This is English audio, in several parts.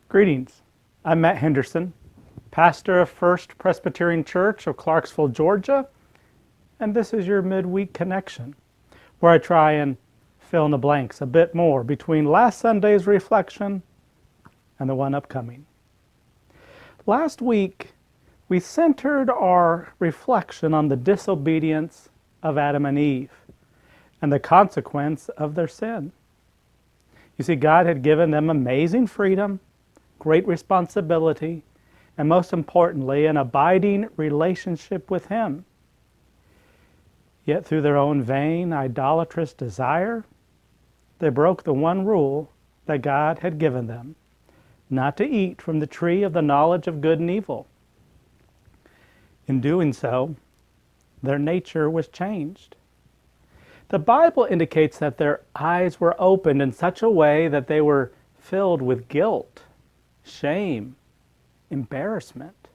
Greetings. I'm Matt Henderson, pastor of First Presbyterian Church of Clarkesville, Georgia, and this is your Midweek Connection, where I try and fill in the blanks a bit more between last Sunday's reflection and the one upcoming. Last week, we centered our reflection on the disobedience of Adam and Eve and the consequence of their sin. You see, God had given them amazing freedom, great responsibility, and most importantly, an abiding relationship with Him. Yet through their own vain, idolatrous desire, they broke the one rule that God had given them, not to eat from the tree of the knowledge of good and evil. In doing so, their nature was changed. The Bible indicates that their eyes were opened in such a way that they were filled with guilt, shame, embarrassment.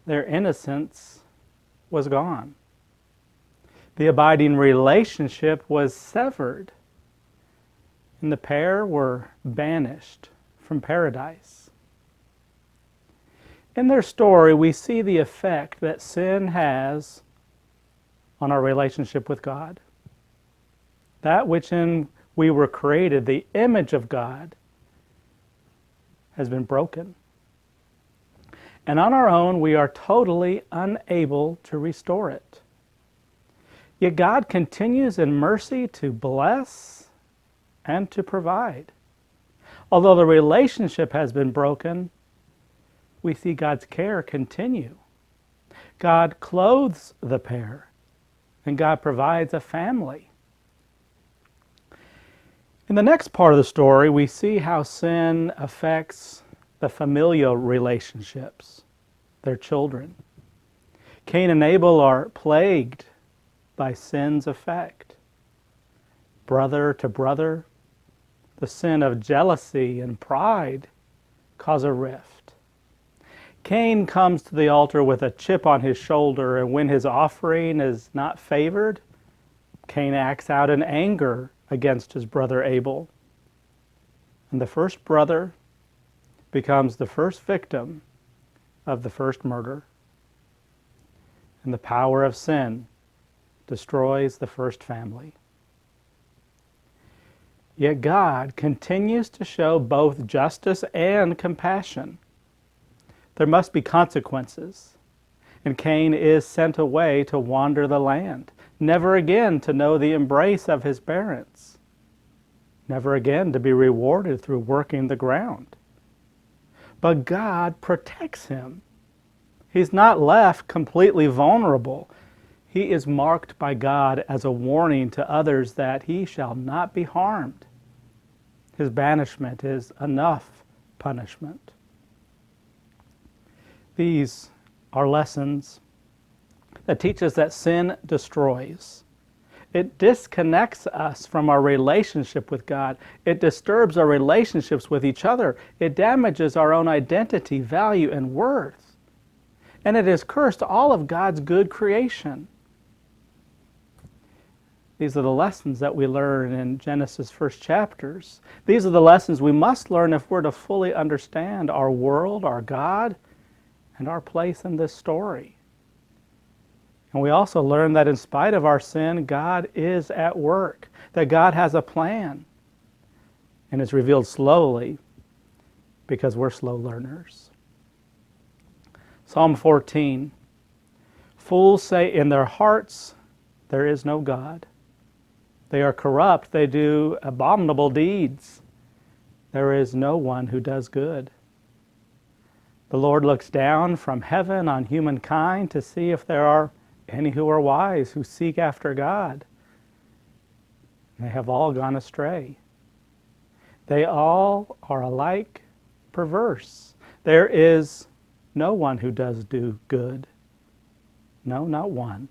Their innocence was gone. The abiding relationship was severed, and the pair were banished from paradise. In their story, we see the effect that sin has on our relationship with God. That which in we were created, the image of God, has been broken. And on our own, we are totally unable to restore it. Yet God continues in mercy to bless and to provide. Although the relationship has been broken, we see God's care continue. God clothes the pair, and God provides a family. In the next part of the story, we see how sin affects the familial relationships, their children. Cain and Abel are plagued by sin's effect. Brother to brother, the sin of jealousy and pride cause a rift. Cain comes to the altar with a chip on his shoulder, and when his offering is not favored, Cain acts out in anger against his brother Abel. And the first brother becomes the first victim of the first murder. And the power of sin destroys the first family. Yet God continues to show both justice and compassion. There must be consequences, and Cain is sent away to wander the land, never again to know the embrace of his parents, never again to be rewarded through working the ground. But God protects him. He's not left completely vulnerable. He is marked by God as a warning to others that he shall not be harmed. His banishment is enough punishment. These are lessons that teach us that sin destroys. It disconnects us from our relationship with God. It disturbs our relationships with each other. It damages our own identity, value, and worth. And it has cursed all of God's good creation. These are the lessons that we learn in Genesis' first chapters. These are the lessons we must learn if we're to fully understand our world, our God, and our place in this story. And we also learn that in spite of our sin, God is at work, that God has a plan, and it's revealed slowly because we're slow learners. Psalm 14, fools say in their hearts, there is no God. They are corrupt, they do abominable deeds. There is no one who does good. The Lord looks down from heaven on humankind to see if there are any who are wise, who seek after God. They have all gone astray. They all are alike perverse. There is no one who does do good. No, not one.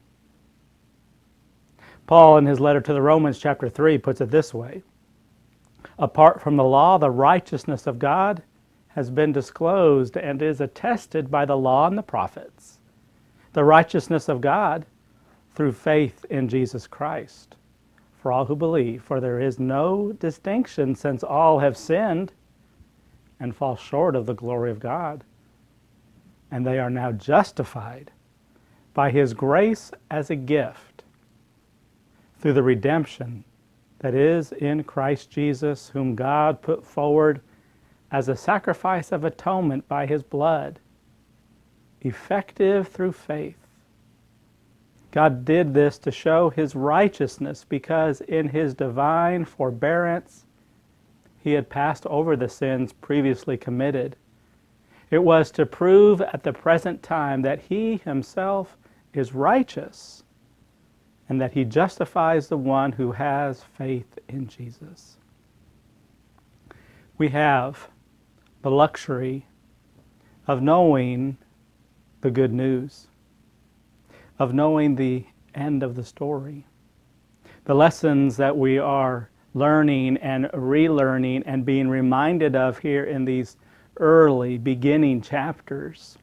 Paul, in his letter to the Romans, chapter 3, puts it this way. Apart from the law, the righteousness of God has been disclosed and is attested by the law and the prophets. The righteousness of God through faith in Jesus Christ for all who believe, for there is no distinction, since all have sinned and fall short of the glory of God. And they are now justified by His grace as a gift through the redemption that is in Christ Jesus, whom God put forward as a sacrifice of atonement by His blood, effective through faith. God did this to show His righteousness because in His divine forbearance He had passed over the sins previously committed. It was to prove at the present time that He Himself is righteous and that He justifies the one who has faith in Jesus. We have the luxury of knowing the good news, of knowing the end of the story, the lessons that we are learning and relearning and being reminded of here in these early beginning chapters.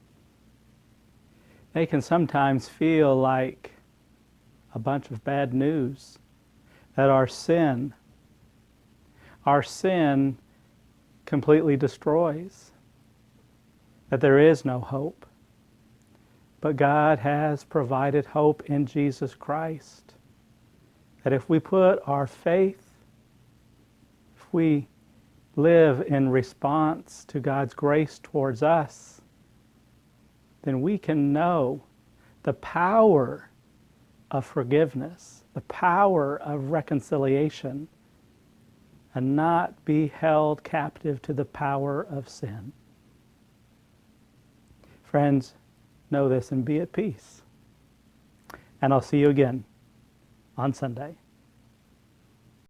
They can sometimes feel like a bunch of bad news, that our sin completely destroys, that there is no hope. But God has provided hope in Jesus Christ, that if we put our faith, if we live in response to God's grace towards us, then we can know the power of forgiveness, the power of reconciliation, and not be held captive to the power of sin. Friends, know this and be at peace. And I'll see you again on Sunday.